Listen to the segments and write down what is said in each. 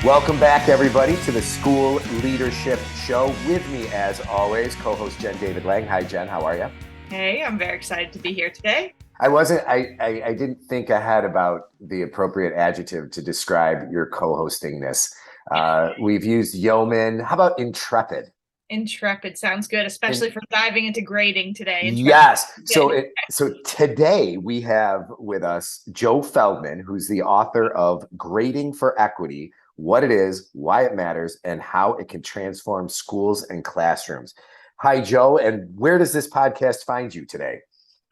Welcome back, everybody, to the School Leadership Show. With me, as always, co-host Jen David Lang. Hi, Jen. How are you? Hey, I'm very excited to be here today. I didn't think ahead about the appropriate adjective to describe your co-hosting this. We've used yeoman. How about intrepid? Intrepid sounds good, In, especially for diving into grading today. Intrepid. yes. So today we have with us Joe Feldman, who's the author of Grading for Equity: What It Is, Why It Matters, and How It Can Transform Schools and Classrooms. Hi, Joe. And where does this podcast find you today?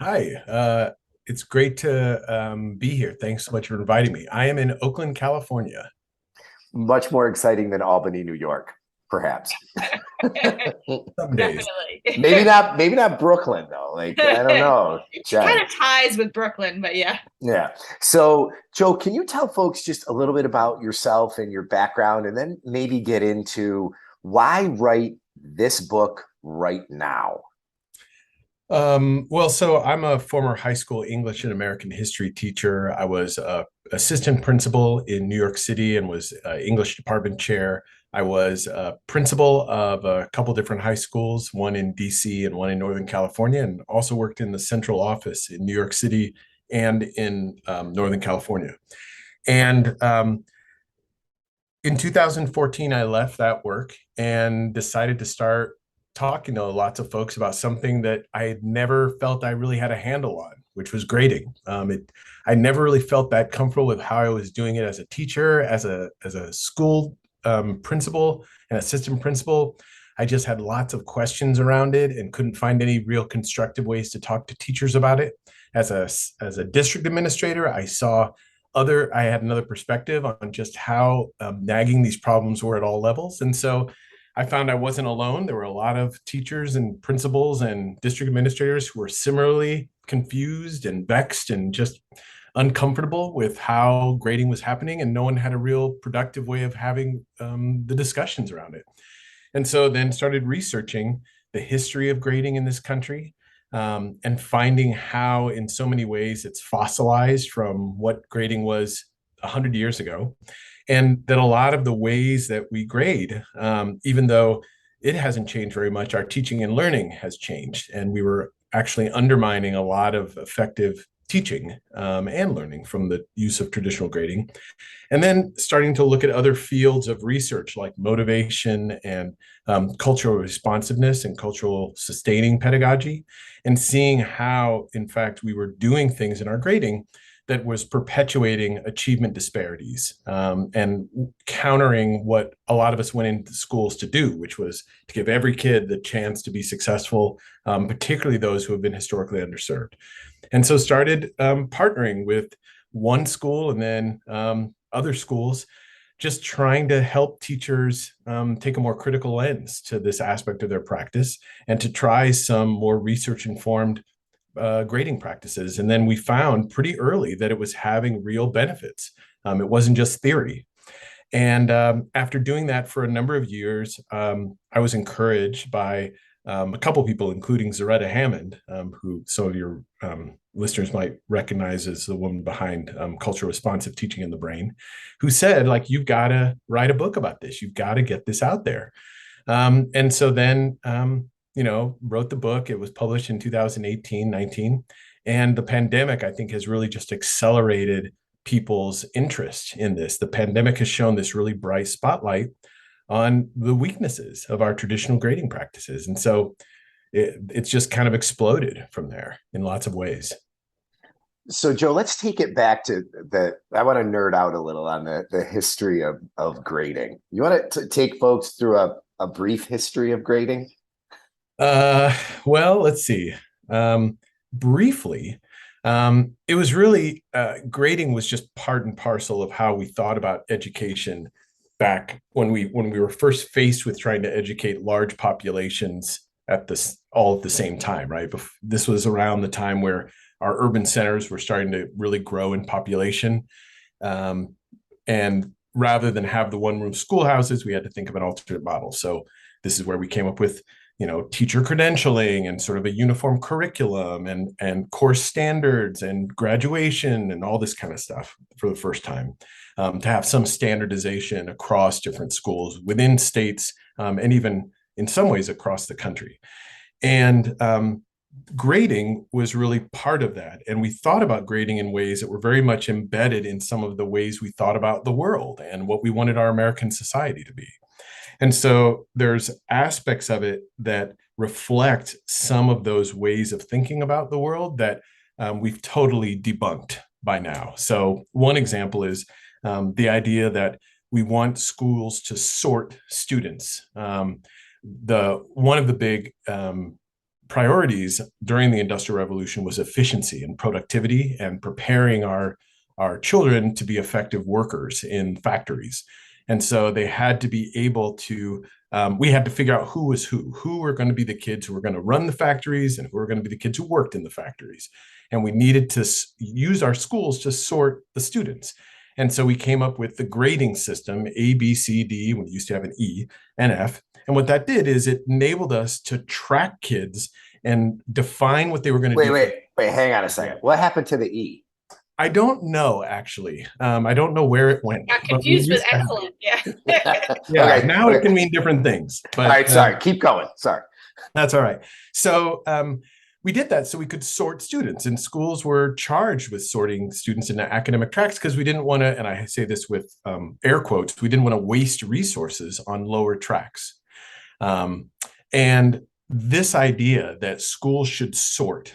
Hi, it's great to be here. Thanks so much for inviting me. I am in Oakland, California. Much more exciting than Albany, New York, perhaps. Some days. Definitely. Maybe not Brooklyn though. Like, I don't know. It kind of ties with Brooklyn, but yeah. Yeah. So, Joe, can you tell folks just a little bit about yourself and your background, and then maybe get into why write this book right now? So I'm a former high school English and American history teacher. I was assistant principal in New York City and was English department chair. I was principal of a couple different high schools, one in DC and one in Northern California, and also worked in the central office in New York City and in Northern California. And in 2014, I left that work and decided to start talking to lots of folks about something that I had never felt I really had a handle on, which was grading. I never really felt that comfortable with how I was doing it as a teacher, as a school principal and assistant principal. I just had lots of questions around it and couldn't find any real constructive ways to talk to teachers about it. As a district administrator, I had another perspective on just how nagging these problems were at all levels. And so I found I wasn't alone. There were a lot of teachers and principals and district administrators who were similarly confused and vexed and just uncomfortable with how grading was happening, and no one had a real productive way of having the discussions around it. And so then started researching the history of grading in this country, and finding how in so many ways it's fossilized from what grading was 100 years ago, and that a lot of the ways that we grade, even though it hasn't changed very much, our teaching and learning has changed, and we were actually undermining a lot of effective teaching and learning from the use of traditional grading. And then starting to look at other fields of research like motivation and cultural responsiveness and cultural sustaining pedagogy, and seeing how, in fact, we were doing things in our grading that was perpetuating achievement disparities, and countering what a lot of us went into schools to do, which was to give every kid the chance to be successful, particularly those who have been historically underserved. And so started partnering with one school and then other schools, just trying to help teachers take a more critical lens to this aspect of their practice and to try some more research-informed grading practices. And then we found pretty early that it was having real benefits. It wasn't just theory. And after doing that for a number of years, I was encouraged by a couple of people, including Zaretta Hammond, who some of your listeners might recognize as the woman behind cultural responsive teaching in the brain, who said, like, you've got to write a book about this. You've got to get this out there. And so then, wrote the book. It was published in 2018, 19. And the pandemic, I think, has really just accelerated people's interest in this. The pandemic has shown this really bright spotlight on the weaknesses of our traditional grading practices. And so it's just kind of exploded from there in lots of ways. So, Joe, let's take it back to I want to nerd out a little on the history of grading. You want to take folks through a brief history of grading? Well, let's see. Briefly, it was really grading was just part and parcel of how we thought about education back when we were first faced with trying to educate large populations at this all at the same time, right? This was around the time where our urban centers were starting to really grow in population, and rather than have the one-room schoolhouses, we had to think of an alternate model. So this is where we came up with teacher credentialing and sort of a uniform curriculum and course standards and graduation and all this kind of stuff for the first time, to have some standardization across different schools within states, and even in some ways across the country. And grading was really part of that. And we thought about grading in ways that were very much embedded in some of the ways we thought about the world and what we wanted our American society to be. And so there's aspects of it that reflect some of those ways of thinking about the world that we've totally debunked by now. So one example is the idea that we want schools to sort students. One of the big priorities during the Industrial Revolution was efficiency and productivity and preparing our children to be effective workers in factories. And so they had to be able to, we had to figure out who was who were going to be the kids who were going to run the factories and who were going to be the kids who worked in the factories. And we needed to use our schools to sort the students. And so we came up with the grading system, A, B, C, D, when we used to have an E and F. And what that did is it enabled us to track kids and define what they were going to do. Wait, hang on a second. What happened to the E? I don't know, actually. I don't know where it went. Got confused with excellent. Yeah. Yeah. Okay, now it can mean different things. But, all right. Sorry. Keep going. Sorry. That's all right. So we did that so we could sort students, and schools were charged with sorting students into academic tracks because we didn't want to, and I say this with air quotes, we didn't want to waste resources on lower tracks. And this idea that schools should sort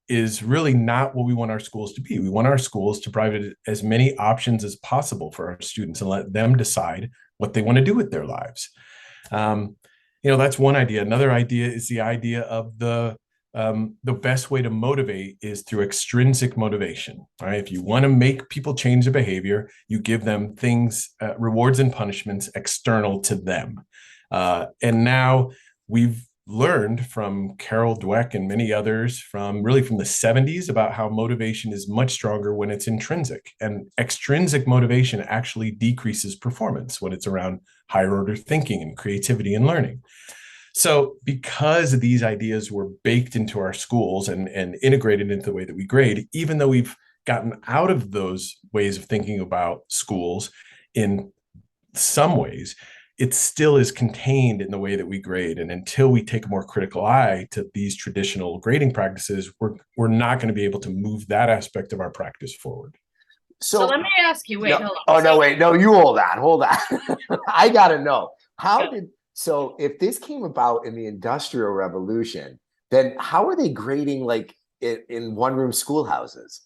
is really not what we want our schools to be. We want our schools to provide as many options as possible for our students and let them decide what they want to do with their lives. That's one idea. Another idea is the idea of the best way to motivate is through extrinsic motivation. Right? If you want to make people change their behavior, you give them things, rewards and punishments external to them. And now we've learned from Carol Dweck and many others from the 70s about how motivation is much stronger when it's intrinsic, and extrinsic motivation actually decreases performance when it's around higher order thinking and creativity and learning. So because these ideas were baked into our schools and integrated into the way that we grade, even though we've gotten out of those ways of thinking about schools in some ways, it still is contained in the way that we grade. And until we take a more critical eye to these traditional grading practices, we're not going to be able to move that aspect of our practice forward. So let me ask you, hold on. Oh, no, wait. No, you hold on. I got to know. So if this came about in the Industrial Revolution, then how are they grading like in one-room schoolhouses?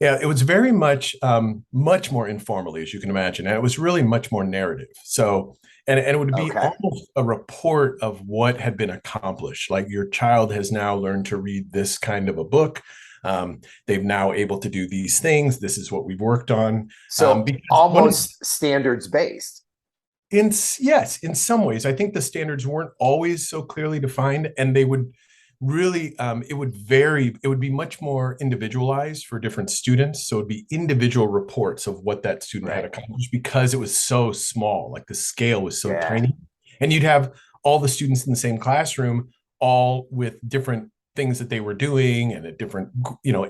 Yeah, it was very much more informally, as you can imagine. And it was really much more narrative. So, and it would be almost a report of what had been accomplished. Like, your child has now learned to read this kind of a book. They've now able to do these things. This is what we've worked on. So almost standards based. In some ways. I think the standards weren't always so clearly defined, and they would really, it would vary. It would be much more individualized for different students. So it'd be individual reports of what that student had accomplished because it was so small, like the scale was so tiny. And you'd have all the students in the same classroom, all with different things that they were doing and at different,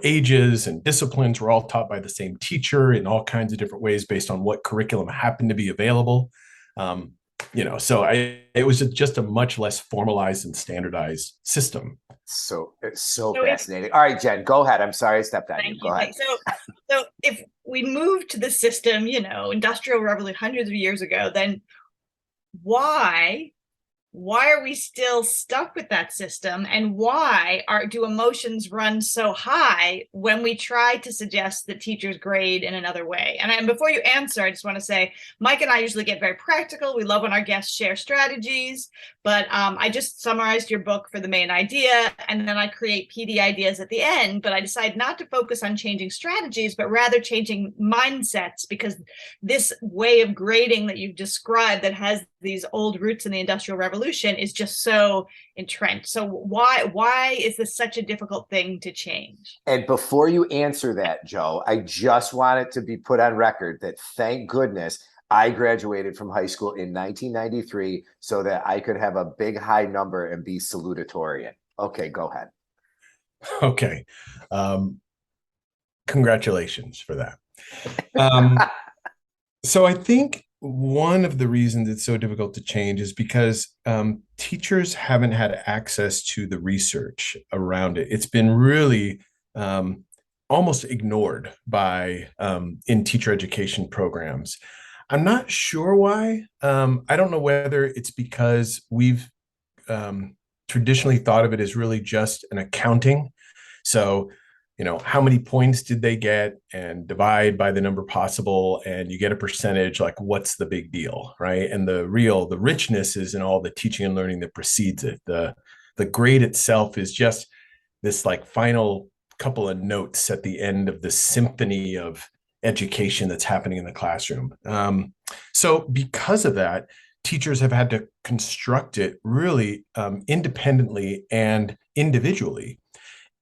ages and disciplines, were all taught by the same teacher in all kinds of different ways based on what curriculum happened to be available. So it was just a much less formalized and standardized system. So it's so fascinating. All right, Jen, go ahead. I'm sorry I stepped on you. Go ahead. So if we move to the system, Industrial Revolution hundreds of years ago, then why are we still stuck with that system? And why do emotions run so high when we try to suggest that teachers grade in another way? And before you answer, I just want to say, Mike and I usually get very practical. We love when our guests share strategies, but I just summarized your book for the main idea, and then I create PD ideas at the end, but I decide not to focus on changing strategies, but rather changing mindsets, because this way of grading that you've described that has these old roots in the Industrial Revolution is just so entrenched. So why is this such a difficult thing to change? And before you answer that, Joe, I just want it to be put on record that, thank goodness, I graduated from high school in 1993 so that I could have a big high number and be salutatorian. Okay, go ahead. Okay. Congratulations for that. Um, so I think one of the reasons it's so difficult to change is because teachers haven't had access to the research around it. It's been really almost ignored by in teacher education programs. I'm not sure why. I don't know whether it's because we've traditionally thought of it as really just an accounting. So, how many points did they get and divide by the number possible, and you get a percentage, like what's the big deal, right? And the richness is in all the teaching and learning that precedes it. The grade itself is just this like final couple of notes at the end of the symphony of education that's happening in the classroom. So because of that, teachers have had to construct it really independently and individually,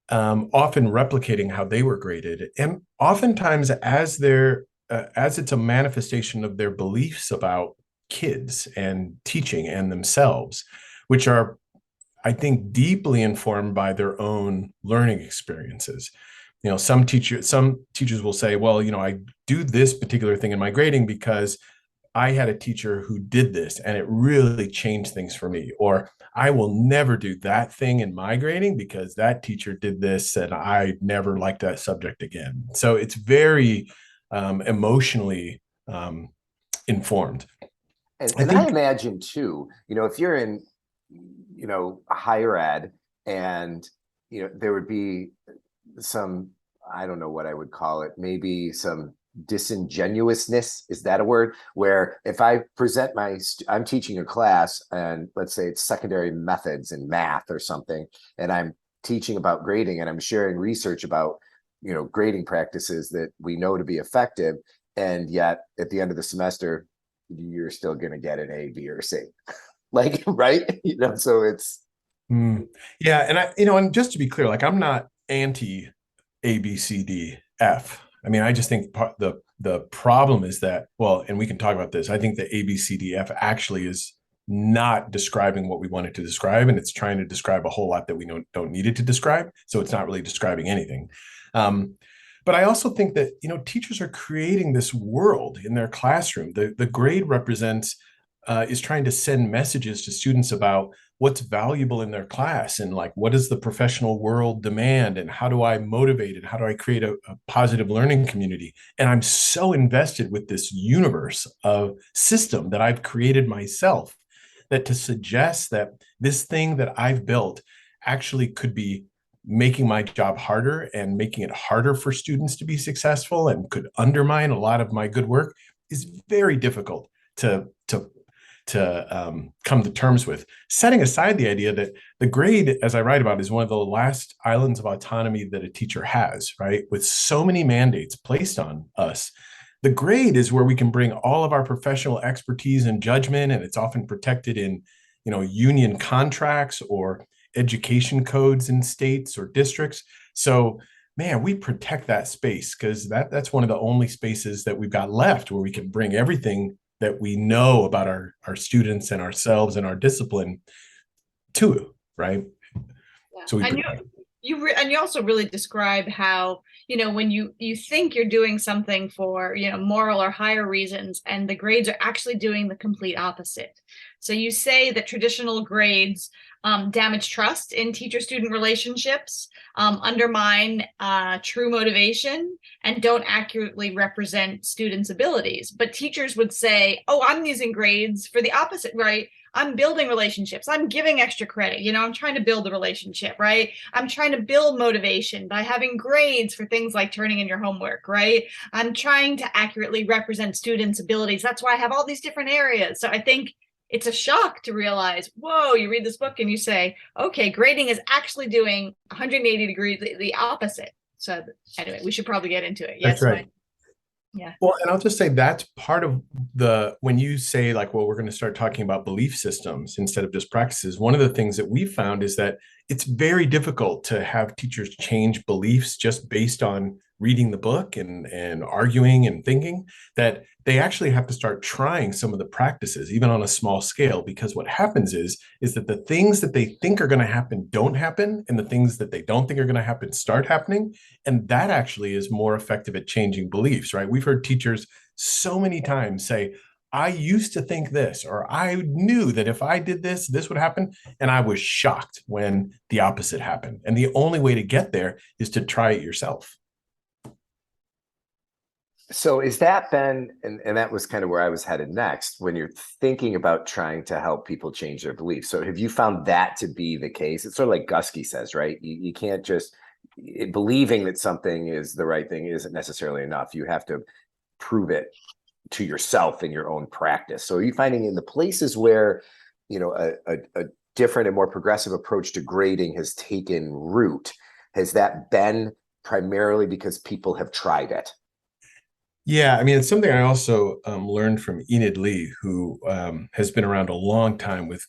often replicating how they were graded, and oftentimes as it's a manifestation of their beliefs about kids and teaching and themselves, which are, I think, deeply informed by their own learning experiences. Some teachers will say, well, I do this particular thing in my grading because I had a teacher who did this and it really changed things for me. Or I will never do that thing in my grading because that teacher did this and I never liked that subject again. So it's very emotionally informed. And I imagine too, if you're in, higher ed, and, there would be some, I don't know what I would call it, maybe some disingenuousness, is that a word? Where if I present I'm teaching a class, and let's say it's secondary methods in math or something, and I'm teaching about grading and I'm sharing research about, grading practices that we know to be effective, and yet at the end of the semester, you're still going to get an A, B, or C. Like, right? So it's. Yeah. And and just to be clear, like I'm not anti A, B, C, D, F. I mean, I just think the problem is that, well, and we can talk about this. I think the A, B, C, D, F actually is not describing what we want it to describe, and it's trying to describe a whole lot that we don't need it to describe. So it's not really describing anything. But I also think that teachers are creating this world in their classroom. The grade represents is trying to send messages to students about what's valuable in their class, and like what does the professional world demand, and how do I motivate, and how do I create a positive learning community. And I'm so invested with this universe of system that I've created myself, that to suggest that this thing that I've built actually could be making my job harder and making it harder for students to be successful and could undermine a lot of my good work is very difficult to come to terms with. Setting aside the idea that the grade, as I write about, is one of the last islands of autonomy that a teacher has, right? With so many mandates placed on us, the grade is where we can bring all of our professional expertise and judgment, and it's often protected in, union contracts or education codes in states or districts. So, man, we protect that space because that's one of the only spaces that we've got left where we can bring everything that we know about our students and ourselves and our discipline to, right? Yeah. So and you also really describe how, when you think you're doing something for, moral or higher reasons, and the grades are actually doing the complete opposite. So you say that traditional grades damage trust in teacher-student relationships, undermine true motivation, and don't accurately represent students' abilities. But teachers would say, oh, I'm using grades for the opposite, right? I'm building relationships. I'm giving extra credit. I'm trying to build a relationship, right? I'm trying to build motivation by having grades for things like turning in your homework, right? I'm trying to accurately represent students' abilities. That's why I have all these different areas. So I think it's a shock to realize, whoa, you read this book and you say, okay, grading is actually doing 180 degrees the opposite. So anyway, we should probably get into it. Yes, that's right. Yeah. Well, and I'll just say that's part of when you say like, well, we're going to start talking about belief systems instead of just practices. One of the things that we found is that it's very difficult to have teachers change beliefs just based on reading the book and arguing and thinking, that they actually have to start trying some of the practices, even on a small scale, because what happens is that the things that they think are going to happen don't happen, and the things that they don't think are going to happen start happening. And that actually is more effective at changing beliefs, right? We've heard teachers so many times say, I used to think this, or I knew that if I did this, this would happen. And I was shocked when the opposite happened. And the only way to get there is to try it yourself. So is that then, and that was kind of where I was headed next, when you're thinking about trying to help people change their beliefs. So have you found that to be the case? It's sort of like Gusky says, right? You can't just, believing that something is the right thing isn't necessarily enough. You have to prove it to yourself in your own practice. So are you finding in the places where, a different and more progressive approach to grading has taken root, has that been primarily because people have tried it? Yeah, I mean, it's something I also learned from Enid Lee, who has been around a long time with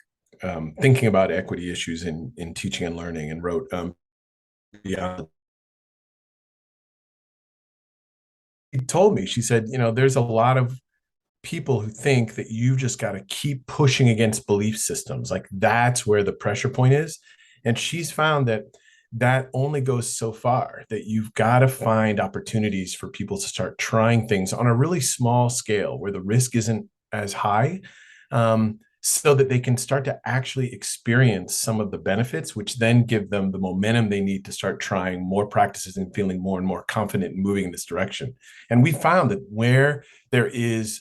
thinking about equity issues in teaching and learning, and wrote Beyond. She told me, she said, there's a lot of people who think that you've just got to keep pushing against belief systems. Like that's where the pressure point is. And she's found that that only goes so far, that you've got to find opportunities for people to start trying things on a really small scale where the risk isn't as high, so that they can start to actually experience some of the benefits, which then give them the momentum they need to start trying more practices and feeling more and more confident in moving in this direction. And we found that where there is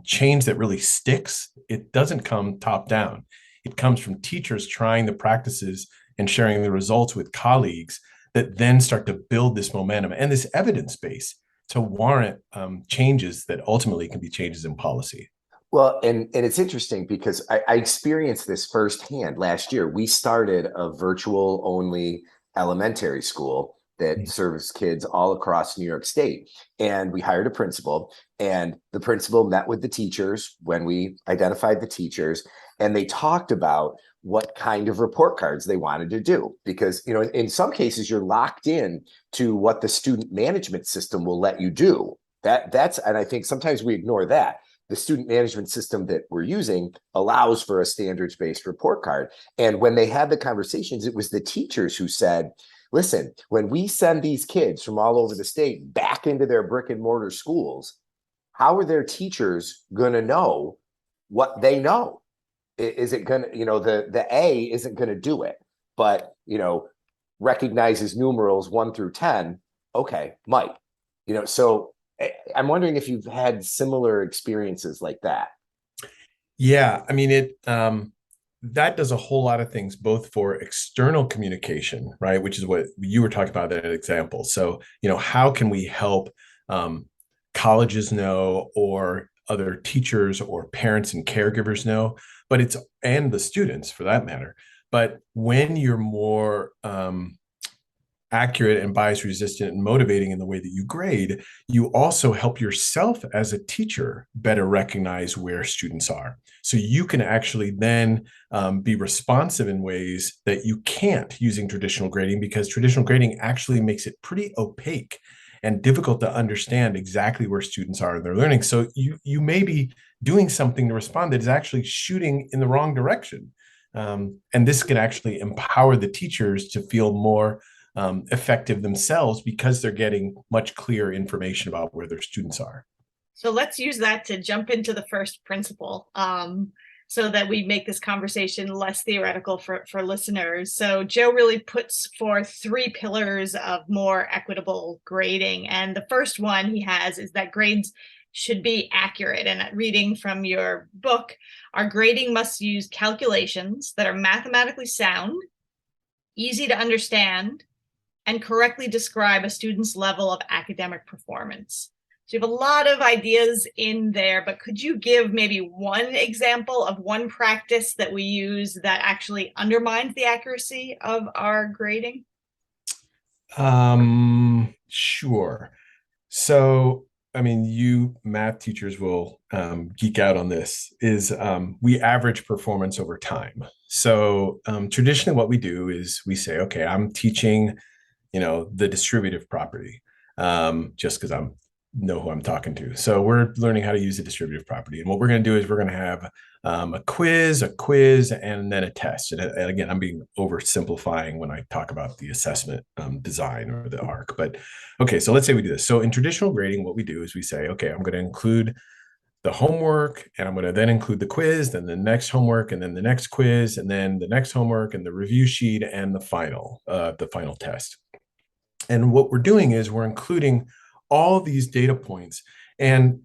change that really sticks, it doesn't come top down. It comes from teachers trying the practices and sharing the results with colleagues that then start to build this momentum and this evidence base to warrant changes that ultimately can be changes in policy. Well, and it's interesting because I experienced this firsthand last year. We started a virtual only elementary school that serves kids all across New York State. And we hired a principal, and the principal met with the teachers when we identified the teachers, and they talked about what kind of report cards they wanted to do. Because, in some cases, you're locked in to what the student management system will let you do. And I think sometimes we ignore that. The student management system that we're using allows for a standards-based report card. And when they had the conversations, it was the teachers who said, listen, when we send these kids from all over the state back into their brick and mortar schools, how are their teachers going to know what they know? Is it going to, the A isn't going to do it, but, recognizes numerals 1 through 10. Okay, might, so I'm wondering if you've had similar experiences like that. Yeah, I mean, that does a whole lot of things, both for external communication, right? Which is what you were talking about in that example. So, how can we help colleges know, or other teachers or parents and caregivers know, and the students for that matter. But when you're more accurate and bias resistant and motivating in the way that you grade, you also help yourself as a teacher better recognize where students are. So you can actually then be responsive in ways that you can't using traditional grading, because traditional grading actually makes it pretty opaque and difficult to understand exactly where students are in their learning. So you may be doing something to respond that is actually shooting in the wrong direction. And this can actually empower the teachers to feel more effective themselves, because they're getting much clearer information about where their students are. So let's use that to jump into the first principle, so that we make this conversation less theoretical for listeners. So Joe really puts forth 3 pillars of more equitable grading. And the first one he has is that grades should be accurate. And reading from your book, our grading must use calculations that are mathematically sound, easy to understand, and correctly describe a student's level of academic performance. So you have a lot of ideas in there, but could you give maybe one example of one practice that we use that actually undermines the accuracy of our grading? Sure. So, I mean, you math teachers will geek out on this, is we average performance over time. So traditionally what we do is we say, okay, I'm teaching the distributive property. just because I'm know who I'm talking to. So we're learning how to use a distributive property. And what we're going to do is we're going to have a quiz, and then a test. And again, I'm being oversimplifying when I talk about the assessment design or the arc. But okay, so let's say we do this. So in traditional grading, what we do is we say, okay, I'm going to include the homework, and I'm going to then include the quiz, then the next homework, and then the next quiz, and then the next homework, and the review sheet, and the final test. And what we're doing is we're including all these data points, and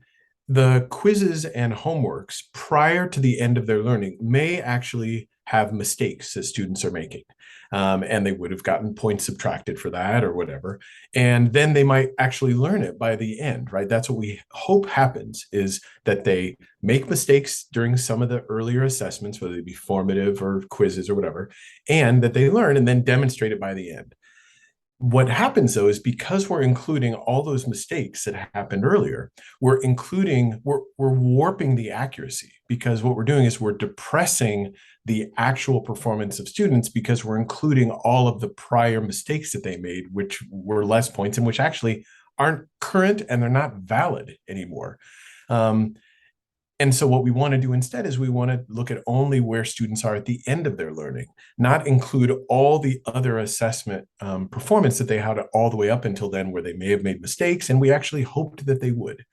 the quizzes and homeworks prior to the end of their learning may actually have mistakes that students are making. And they would have gotten points subtracted for that or whatever. And then they might actually learn it by the end, right? That's what we hope happens, is that they make mistakes during some of the earlier assessments, whether they be formative or quizzes or whatever, and that they learn and then demonstrate it by the end. What happens though is because we're including all those mistakes that happened earlier, we're warping the accuracy, because what we're doing is we're depressing the actual performance of students because we're including all of the prior mistakes that they made, which were less points and which actually aren't current and they're not valid anymore. And so what we want to do instead is we want to look at only where students are at the end of their learning, not include all the other assessment performance that they had all the way up until then, where they may have made mistakes, and we actually hoped that they would.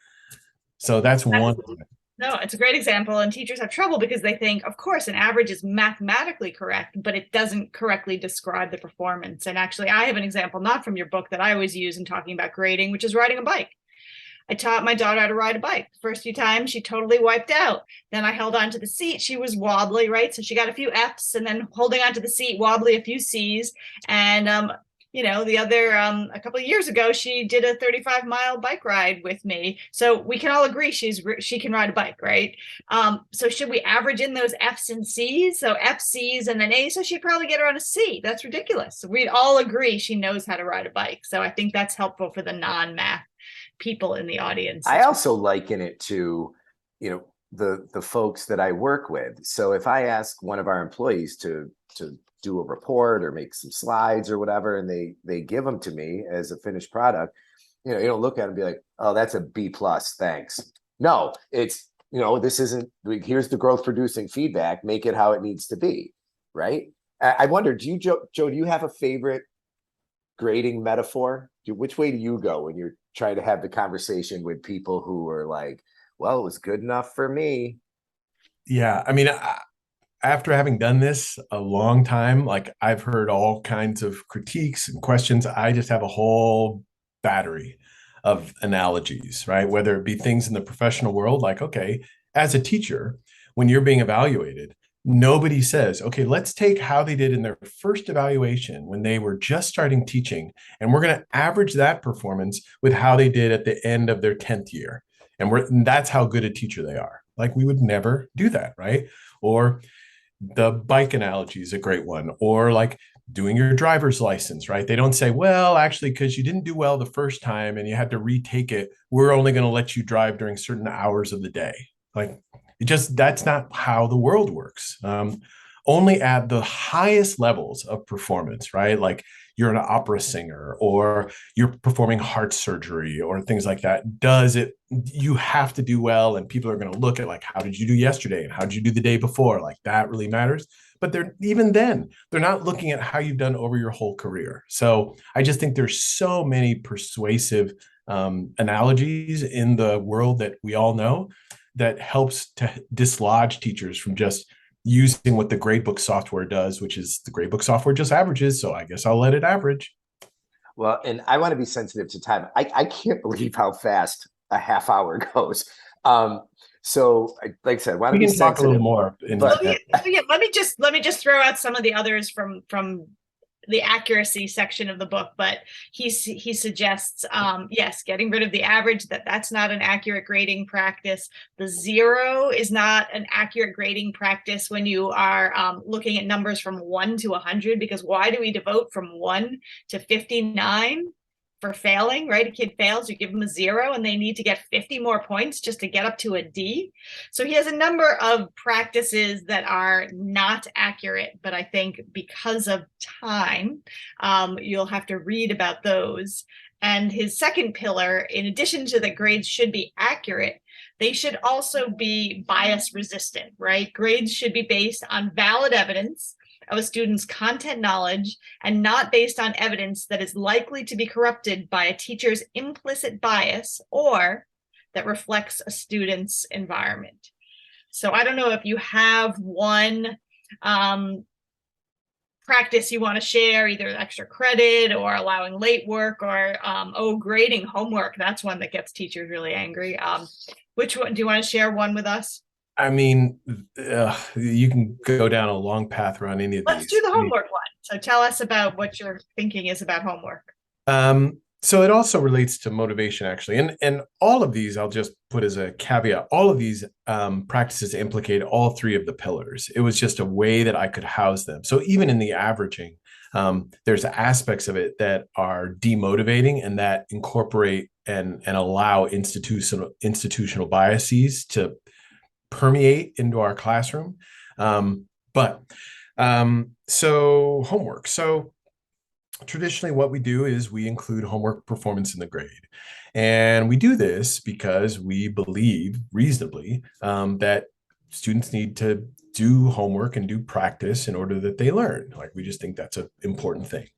So that's one. No, it's a great example, and teachers have trouble because they think, of course, an average is mathematically correct, but it doesn't correctly describe the performance. And actually, I have an example not from your book that I always use in talking about grading, which is riding a bike. I taught my daughter how to ride a bike. The first few times, she totally wiped out. Then I held on to the seat. She was wobbly, right? So she got a few F's, and then holding onto the seat, wobbly, a few C's. And, the other, a couple of years ago, she did a 35-mile bike ride with me. So we can all agree she can ride a bike, right? So should we average in those F's and C's? So F, C's, and then A, so she'd probably get her on a C. That's ridiculous. We'd all agree she knows how to ride a bike. So I think that's helpful for the non-math people in the audience. I also liken it to, the folks that I work with. So if I ask one of our employees to do a report or make some slides or whatever, and they give them to me as a finished product, you don't look at it and be like, oh, that's a B+, thanks. No, it's, this isn't, here's the growth producing feedback, make it how it needs to be, right? I wonder, Joe, do you have a favorite grading metaphor? Which way do you go when you're trying to have the conversation with people who are like, well, it was good enough for me? Yeah, I mean, after having done this a long time, like, I've heard all kinds of critiques and questions. I just have a whole battery of analogies, right? Whether it be things in the professional world, like, okay, as a teacher, when you're being evaluated, nobody says, okay, let's take how they did in their first evaluation when they were just starting teaching, and we're going to average that performance with how they did at the end of their 10th year. And that's how good a teacher they are. Like, we would never do that, right? Or the bike analogy is a great one. Or like doing your driver's license, right? They don't say, well, actually, because you didn't do well the first time and you had to retake it, we're only going to let you drive during certain hours of the day. Like, that's not how the world works. Only at the highest levels of performance, right? Like, you're an opera singer or you're performing heart surgery or things like that. You have to do well, and people are going to look at, like, how did you do yesterday and how did you do the day before? Like, that really matters. But they're not looking at how you've done over your whole career. So I just think there's so many persuasive analogies in the world that we all know that helps to dislodge teachers from just using what the gradebook software does, which is the gradebook software just averages. So I guess I'll let it average. Well, and I want to be sensitive to time. I can't believe how fast a half hour goes. So like I said, why don't we can talk a little more. Let me just throw out some of the others from the accuracy section of the book, but he suggests, yes, getting rid of the average, that's not an accurate grading practice. The 0 is not an accurate grading practice when you are looking at numbers from 1 to 100, because why do we devote from 1 to 59 for failing, right? A kid fails, you give them a 0 and they need to get 50 more points just to get up to a D. So he has a number of practices that are not accurate, but I think because of time, you'll have to read about those. And his second pillar, in addition to that grades should be accurate, they should also be bias resistant, right? Grades should be based on valid evidence of a student's content knowledge and not based on evidence that is likely to be corrupted by a teacher's implicit bias or that reflects a student's environment. So I don't know if you have one practice you want to share, either extra credit or allowing late work or grading homework. That's one that gets teachers really angry. Which one do you want to share one with us? I mean, you can go down a long path around any of these. Let's do the homework one. So tell us about what your thinking is about homework. So it also relates to motivation, actually. And all of these, I'll just put as a caveat, all of these practices implicate all three of the pillars. It was just a way that I could house them. So even in the averaging, there's aspects of it that are demotivating and that incorporate and allow institutional biases to permeate into our classroom. So homework. So traditionally, what we do is we include homework performance in the grade. And we do this because we believe reasonably that students need to do homework and do practice in order that they learn. Like, we just think that's an important thing.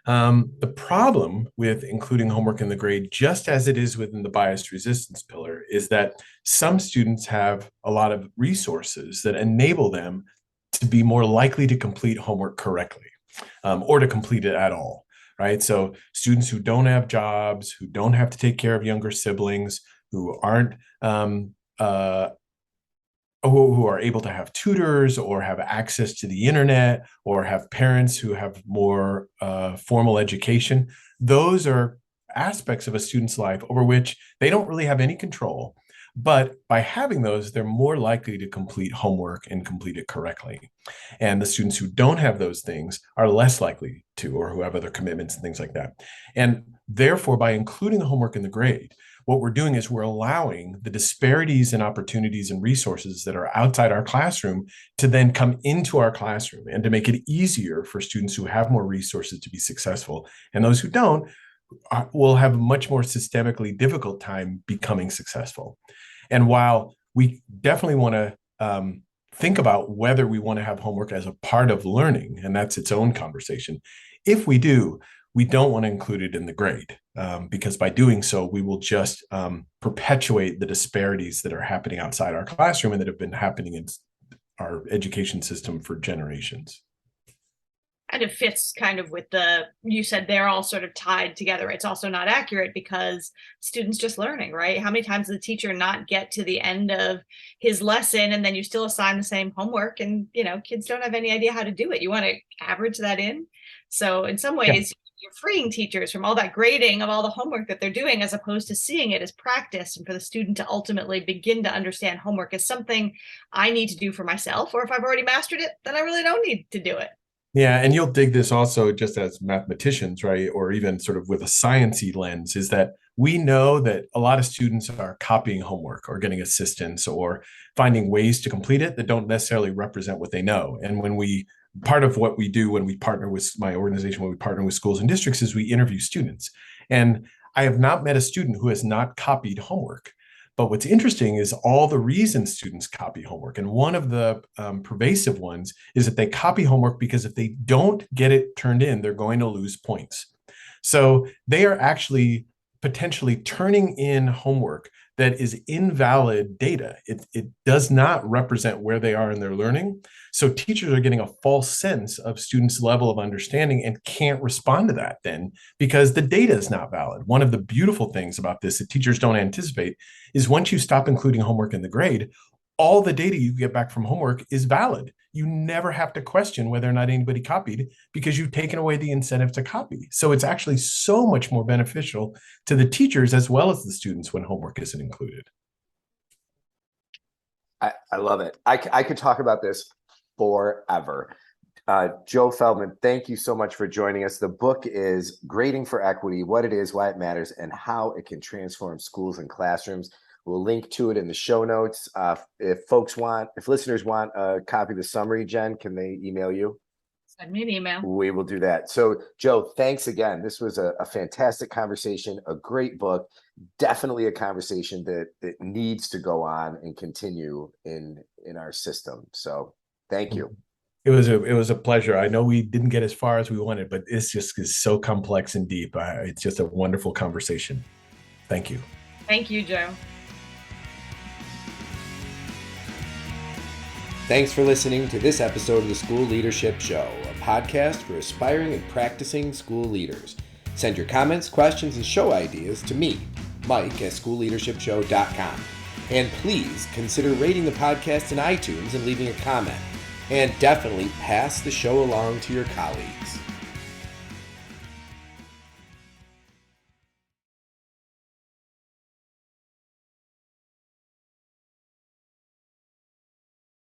The problem with including homework in the grade, just as it is within the bias resistance pillar, is that some students have a lot of resources that enable them to be more likely to complete homework correctly. Or to complete it at all, right? So students who don't have jobs, who don't have to take care of younger siblings, who aren't, who are able to have tutors or have access to the internet or have parents who have more formal education, those are aspects of a student's life over which they don't really have any control. But by having those, they're more likely to complete homework and complete it correctly. And the students who don't have those things are less likely to, or who have other commitments and things like that. And therefore, by including the homework in the grade, what we're doing is we're allowing the disparities in opportunities and resources that are outside our classroom to then come into our classroom and to make it easier for students who have more resources to be successful. And those who don't will have a much more systemically difficult time becoming successful. And while we definitely want to think about whether we want to have homework as a part of learning, and that's its own conversation, if we do, we don't want to include it in the grade because by doing so, we will just perpetuate the disparities that are happening outside our classroom and that have been happening in our education system for generations. And it fits kind of with you said they're all sort of tied together. It's also not accurate because students just learning, right? How many times does the teacher not get to the end of his lesson and then you still assign the same homework and, kids don't have any idea how to do it. You want to average that in. So in some ways, you're freeing teachers from all that grading of all the homework that they're doing, as opposed to seeing it as practice and for the student to ultimately begin to understand homework as something I need to do for myself, or if I've already mastered it, then I really don't need to do it. Yeah, and you'll dig this also just as mathematicians, right? Or even sort of with a sciencey lens, is that we know that a lot of students are copying homework or getting assistance or finding ways to complete it that don't necessarily represent what they know. And part of what we do when we partner with my organization, when we partner with schools and districts, is we interview students. And I have not met a student who has not copied homework. But what's interesting is all the reasons students copy homework. And one of the pervasive ones is that they copy homework because if they don't get it turned in, they're going to lose points. So they are actually potentially turning in homework that is invalid data. It does not represent where they are in their learning. So teachers are getting a false sense of students' level of understanding and can't respond to that then because the data is not valid. One of the beautiful things about this that teachers don't anticipate is once you stop including homework in the grade, all the data you get back from homework is valid. You never have to question whether or not anybody copied because you've taken away the incentive to copy. So it's actually so much more beneficial to the teachers as well as the students when homework isn't included. I love it. I could talk about this forever. Joe Feldman, thank you so much for joining us. The book is Grading for Equity, What It Is, Why It Matters, and How It Can Transform Schools and Classrooms. We'll link to it in the show notes. If listeners want a copy of the summary, Jen, can they email you? Send me an email. We will do that. So, Joe, thanks again. This was a fantastic conversation, a great book, definitely a conversation that needs to go on and continue in our system. So, thank you. It was a pleasure. I know we didn't get as far as we wanted, but it's just is so complex and deep. It's just a wonderful conversation. Thank you. Thank you, Joe. Thanks for listening to this episode of the School Leadership Show, a podcast for aspiring and practicing school leaders. Send your comments, questions, and show ideas to me, Mike, at schoolleadershipshow.com. And please consider rating the podcast in iTunes and leaving a comment. And definitely pass the show along to your colleagues.